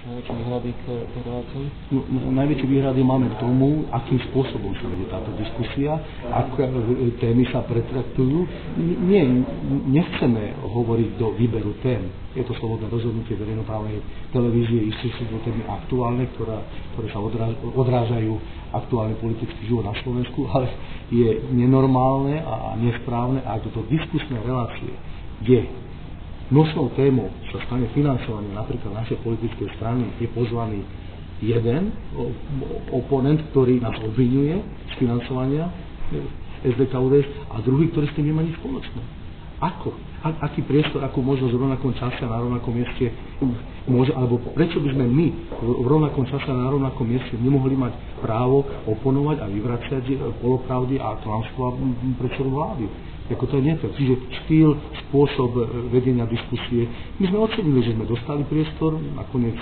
najväčšie výhrady k tej relácii? No, najväčšie výhrady máme k tomu, akým spôsobom sa vedie táto diskusia, aké témy sa pretraktujú. Nechceme hovoriť do výberu tém. Je to slobodné rozhodnutie verejnoprávnej televízie, isté sú to témy aktuálne, ktoré sa odrážajú aktuálny politický život na Slovensku, ale je nenormálne a nesprávne, ak do diskusnej relácie, kde nosnou témou sa stane financovanie napríklad našej politickej strany, je pozvaný jeden oponent, ktorý nás obviňuje z financovania SDK ODS a druhý, ktorý s tým nemá nič spoločné. Ako? Aký priestor, akú možnosť v rovnakom čase a na rovnakom mieste môže, alebo prečo by sme my v rovnakom čase a na rovnakom mieste nemohli mať právo oponovať a vyvracať polopravdy a klamstvá predsedu vlády? Ako to je nefér. Čiže štýl, spôsob vedenia diskusie. My sme ocenili, že sme dostali priestor, nakoniec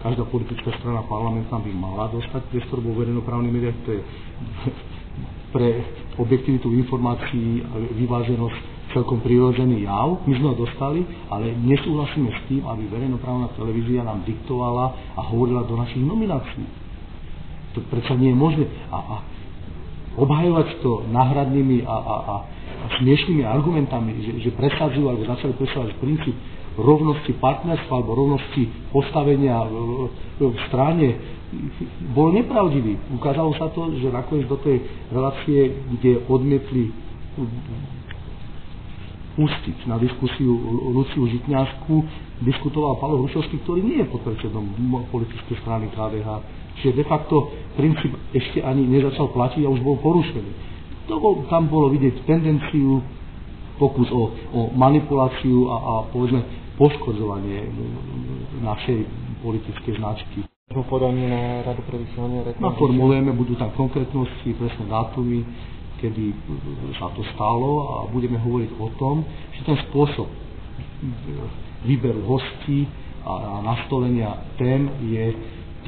každá politická strana parlamentná by mala dostať priestor vo verejnoprávnych médiách, to je pre objektivitu informácií a vyváženosť celkom prirodzený jav. My sme ho dostali, ale nesúhlasíme s tým, aby verejnoprávna televízia nám diktovala a hovorila do našich nominácií. To predsa nie je možné. A obhajovať to náhradnými a smiešnými argumentami, že presadzujú alebo začali presadzovať princíp rovnosti partnerstva alebo rovnosti postavenia v strane, bol nepravdivý. Ukázalo sa to, že nakoniec do tej relácie, kde odmietli pustiť na diskusiu Luciu Žitňansku, diskutoval Paolo Hrušovský, ktorý nie je podpredsedom politickej strany KDH. Čiže de facto princíp ešte ani nezačal platiť a už bol porušený. Tam bolo vidieť tendenciu, pokus o manipuláciu a povedzme poškodzovanie našej politickej značky. Podaní na Radu pre vysielanie reklamy. Naformulujeme, budú tam konkrétnosti, presné dátumy, kedy sa to stalo a budeme hovoriť o tom, že ten spôsob výberu hostí a nastolenia tém je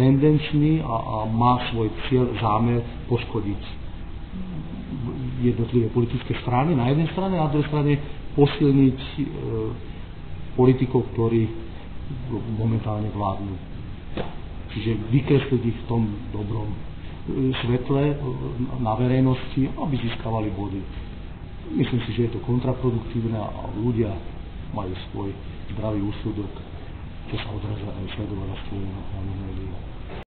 tendenčný a má svoj cieľ, zámer poškodiť jednotlivé politické strany na jednej strane a na druhej strane posilniť politikov, ktorí momentálne vládnu. Čiže vykresliť ich v tom dobrom svetle na verejnosti, aby získavali body. Myslím si, že je to kontraproduktívne a ľudia majú svoj zdravý úsudok, čo sa odráža aj sledovať na médiách.